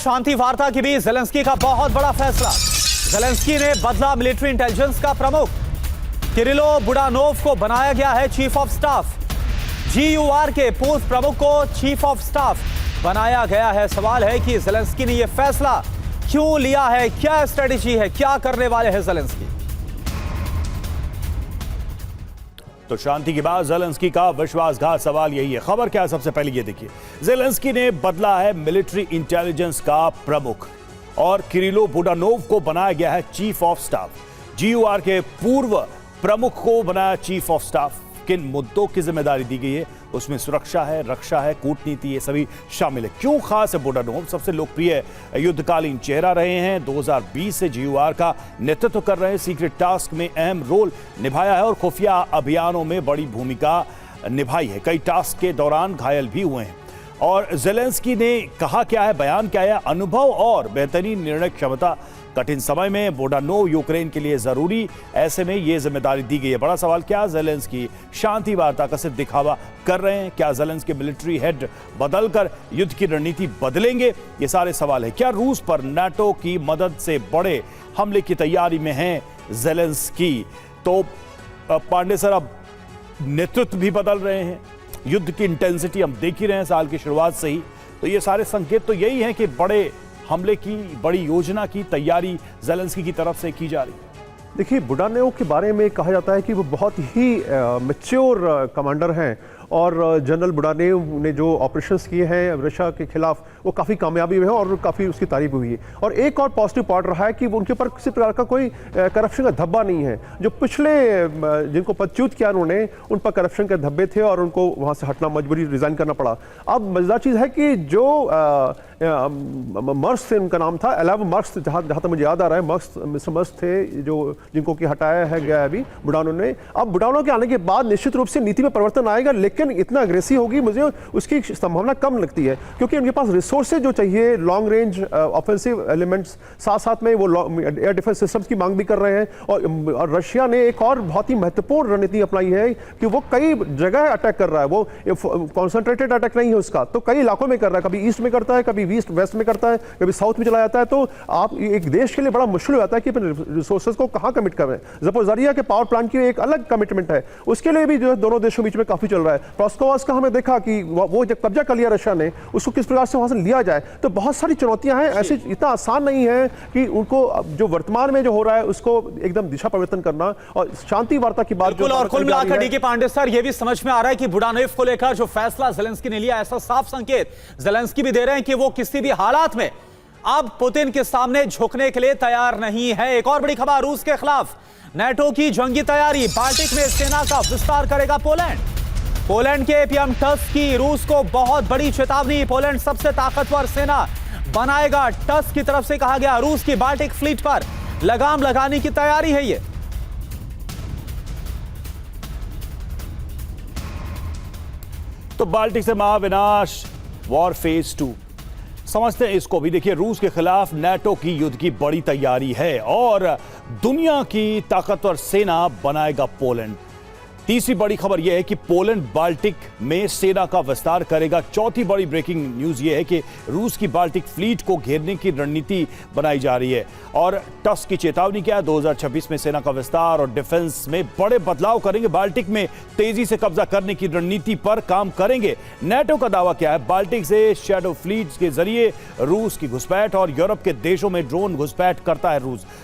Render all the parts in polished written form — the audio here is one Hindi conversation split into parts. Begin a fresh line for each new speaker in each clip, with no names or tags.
शांति वार्ता के बीच ज़ेलेंस्की का बहुत बड़ा फैसला। ज़ेलेंस्की ने बदला मिलिट्री इंटेलिजेंस का प्रमुख। किरिलो बुडानोव को बनाया गया है चीफ ऑफ स्टाफ। GUR के पूर्व प्रमुख को चीफ ऑफ स्टाफ बनाया गया है। सवाल है कि ज़ेलेंस्की ने यह फैसला क्यों लिया है, क्या स्ट्रेटेजी है, क्या करने वाले हैं ज़ेलेंस्की।
तो शांति के बाद ज़ेलेंस्की का विश्वासघात सवाल यही है। खबर क्या है, सबसे पहले ये देखिए, ज़ेलेंस्की ने बदला है मिलिट्री इंटेलिजेंस का प्रमुख और किरिलो बुडानोव को बनाया गया है चीफ ऑफ स्टाफ। GUR के पूर्व प्रमुख को बनाया चीफ ऑफ स्टाफ। किन मुद्दों की जिम्मेदारी दी गई है, उसमें सुरक्षा है, रक्षा है, कूटनीति, ये सभी शामिल है। क्यों खास है बुडानोव? सबसे लोकप्रिय युद्धकालीन चेहरा रहे हैं। 2020 से GUR का नेतृत्व कर रहे हैं। सीक्रेट टास्क में अहम रोल निभाया है और खुफिया अभियानों में बड़ी भूमिका निभाई है। कई टास्क के दौरान घायल भी हुए हैं। और ज़ेलेंस्की ने कहा क्या है, बयान क्या है? अनुभव और बेहतरीन निर्णय क्षमता कठिन समय में बुडानोव यूक्रेन के लिए जरूरी, ऐसे में यह जिम्मेदारी दी गई है। बड़ा सवाल, क्या ज़ेलेंस्की शांति वार्ता का सिर्फ दिखावा कर रहे हैं? क्या ज़ेलेंस्की मिलिट्री हेड बदलकर युद्ध की रणनीति बदलेंगे? ये सारे सवाल है। क्या रूस पर नाटो की मदद से बड़े हमले की तैयारी में हैं ज़ेलेंस्की? तो पांडे सर, अब नेतृत्व भी बदल रहे हैं, युद्ध की इंटेंसिटी हम देख ही रहे हैं साल की शुरुआत से ही। तो ये सारे संकेत तो यही हैं कि बड़े हमले की, बड़ी योजना की तैयारी ज़ेलेंस्की की तरफ से की जा रही है।
देखिए, बुडानोव के बारे में कहा जाता है कि वो बहुत ही मैच्योर कमांडर हैं और जनरल बुडानोव ने जो ऑपरेशंस किए हैं रशिया के खिलाफ वो काफ़ी कामयाबी हुए हैं और काफ़ी उसकी तारीफ हुई है। और एक और पॉजिटिव पार्ट रहा है कि उनके ऊपर किसी प्रकार का कोई करप्शन का धब्बा नहीं है। जो पिछले जिनको पदच्युत किया उन्होंने, उन पर करप्शन के धब्बे थे और उनको वहाँ से हटना, मजबूरी रिज़ाइन करना पड़ा। अब मज़ेदार चीज़ है कि जो मर्स से उनका नाम था, एलेव मर्स, जहाँ तक मुझे याद आ रहा है, मिस्टर मर्स थे जो जिनको कि हटाया है गया अभी बुडानोव ने। अब बुडानोव के आने के बाद निश्चित रूप से नीति में परिवर्तन आएगा, लेकिन इतना अग्रेसिव होगी मुझे उसकी संभावना कम लगती है, क्योंकि उनके पास रिसोर्सेज जो चाहिए, लॉन्ग रेंज ऑफेंसिव एलिमेंट्स, साथ साथ में वो एयर डिफेंस सिस्टम्स की मांग भी कर रहे हैं। और रशिया ने एक और बहुत ही महत्वपूर्ण रणनीति अपनाई है कि वो कई जगह अटैक कर रहा है। वो कॉन्सेंट्रेटेड अटैक नहीं है उसका, तो कई इलाकों में कर रहा है। कभी ईस्ट में करता है, कभी ईस्ट वेस्ट में करता है, कभी साउथ में चला जाता है। तो आप एक देश के लिए बड़ा मुश्किल हो जाता है कि अपने रिसोर्सेज को कहां कमिट कर रहे हैं। ज़पोरिज़िया के पावर प्लांट की एक अलग कमिटमेंट है, उसके लिए भी जो है दोनों देशों के बीच में काफी चल रहा है। प्रोस्कोवास का हमने देखा कि वो जब कब्जा कर लिया रशिया ने, उसको किस प्रकार से वहां से लिया जाए। तो बहुत सारी चुनौतियां हैं, ऐसे इतना आसान नहीं है कि उनको जो वर्तमान में जो हो रहा है उसको एकदम दिशा परिवर्तन करना। और शांति वार्ता की बात,
और कुल मिलाकर डीके पांडे सर, ये भी समझ में आ रहा है कि बुडानोव को लेकर जो फैसला ज़ेलेंस्की ने लिया, ऐसा साफ संकेत ज़ेलेंस्की भी दे रहे हैं कि वो किसी भी हालात में अब पुतिन के सामने झुकने के लिए तैयार नहीं है। एक और बड़ी खबर, रूस के खिलाफ नाटो की जंगी तैयारी। बाल्टिक में सेना का विस्तार करेगा पोलैंड के एपीएम टस्क की रूस को बहुत बड़ी चेतावनी। पोलैंड सबसे ताकतवर सेना बनाएगा, टस्क की तरफ से कहा गया। रूस की बाल्टिक फ्लीट पर लगाम लगाने की तैयारी है ये।
तो बाल्टिक से महाविनाश वॉर फेज 2 समझते हैं इसको भी। देखिए, रूस के खिलाफ नाटो की युद्ध की बड़ी तैयारी है और दुनिया की ताकतवर सेना बनाएगा पोलैंड। तीसरी बड़ी खबर यह है कि पोलैंड बाल्टिक में सेना का विस्तार करेगा। चौथी बड़ी ब्रेकिंग न्यूज यह है कि रूस की बाल्टिक फ्लीट को घेरने की रणनीति बनाई जा रही है। और टस्क की चेतावनी क्या है? 2026 में सेना का विस्तार और डिफेंस में बड़े बदलाव करेंगे। बाल्टिक में तेजी से कब्जा करने की रणनीति पर काम करेंगे। नाटो का दावा क्या है? बाल्टिक से शैडो फ्लीट के जरिए रूस की घुसपैठ और यूरोप के देशों में ड्रोन घुसपैठ करता है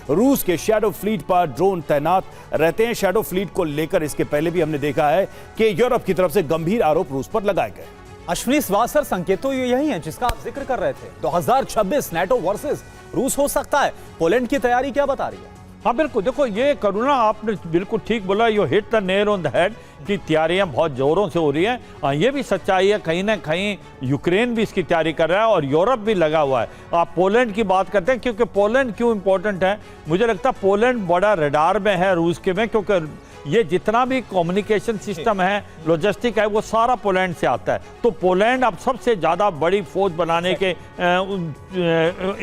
रूस के शैडो फ्लीट पर ड्रोन तैनात रहते हैं। शैडो फ्लीट को लेकर इसके पहले भी हमने देखा है कि यूरोप की तरफ से गंभीर आरोप रूस पर लगाए गए।
अश्विनी श्रीवास्तव, संकेत तो यही है जिसका आप जिक्र कर रहे थे। 2026 नाटो वर्सेस रूस हो सकता है। पोलैंड की तैयारी क्या बता रही है?
हाँ बिल्कुल, देखो ये करुणा, आपने बिल्कुल ठीक बोला, you hit the nail on the head की तैयारियां बहुत जोरों से हो रही हैं। ये भी सच्चाई है, कहीं ना कहीं यूक्रेन भी इसकी तैयारी कर रहा है और यूरोप भी लगा हुआ है। आप पोलैंड की बात करते हैं, क्योंकि पोलैंड क्यों इंपॉर्टेंट है? मुझे लगता है पोलैंड बड़ा रडार में है रूस के में, क्योंकि ये जितना भी कम्युनिकेशन सिस्टम है, लॉजिस्टिक है, वो सारा पोलैंड से आता है। तो पोलैंड अब सबसे ज़्यादा बड़ी फौज बनाने के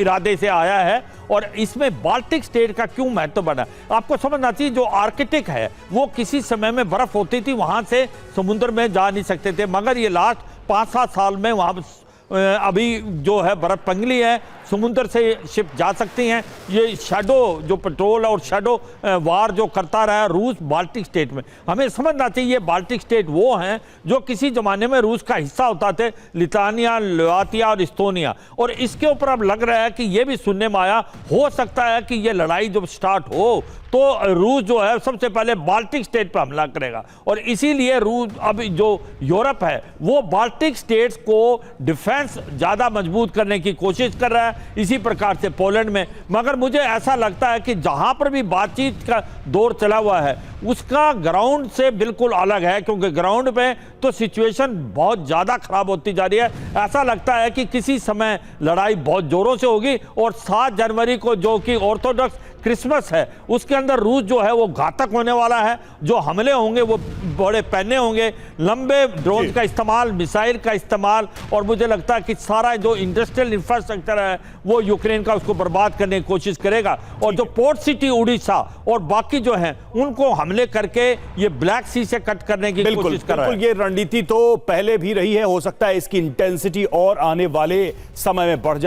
इरादे से आया है। और इसमें बाल्टिक स्टेट का क्यों महत्व बना? आपको समझना चाहिए, जो आर्कटिक है वो किसी समय में बर्फ होती थी, वहाँ से समुद्र में जा नहीं सकते थे, मगर ये लास्ट 5-7 साल में वहाँ अभी जो है बर्फ पिघली है, समुद्र से शिप जा सकती हैं। ये शैडो जो पेट्रोल और शैडो वार जो करता रहा रूस बाल्टिक स्टेट में, हमें समझना चाहिए ये बाल्टिक स्टेट वो हैं जो किसी जमाने में रूस का हिस्सा होता थे, लिथुआनिया, लात्विया और इस्टोनिया। और इसके ऊपर अब लग रहा है कि ये भी सुनने में आया, हो सकता है कि ये लड़ाई जब स्टार्ट हो तो रूस जो है सबसे पहले बाल्टिक स्टेट पर हमला करेगा। और इसीलिए रूस अब जो यूरोप है वो बाल्टिक स्टेट्स को डिफेंस ज़्यादा मजबूत करने की कोशिश कर रहा है, इसी प्रकार से पोलैंड में। मगर मुझे ऐसा लगता है कि जहां पर भी बातचीत का दौर चला हुआ है उसका ग्राउंड से बिल्कुल अलग है, क्योंकि ग्राउंड पे तो सिचुएशन बहुत ज़्यादा खराब होती जा रही है। ऐसा लगता है कि किसी समय लड़ाई बहुत जोरों से होगी और 7 जनवरी को जो कि ऑर्थोडॉक्स क्रिसमस है उसके अंदर रूस जो है वो घातक होने वाला है। जो हमले होंगे वो बड़े पैने होंगे, लंबे ड्रोन का इस्तेमाल, मिसाइल का इस्तेमाल, और मुझे लगता है कि सारा जो इंडस्ट्रियल इंफ्रास्ट्रक्चर है वो यूक्रेन का उसको बर्बाद करने की कोशिश करेगा। और जो पोर्ट सिटी उड़ीसा और बाकी जो है उनको हमले करके ये ब्लैक सी से कट करने की कोशिश कर रहा है।
ये रणनीति तो पहले भी रही है, हो सकता है इसकी इंटेंसिटी और आने वाले समय में बढ़ जाए।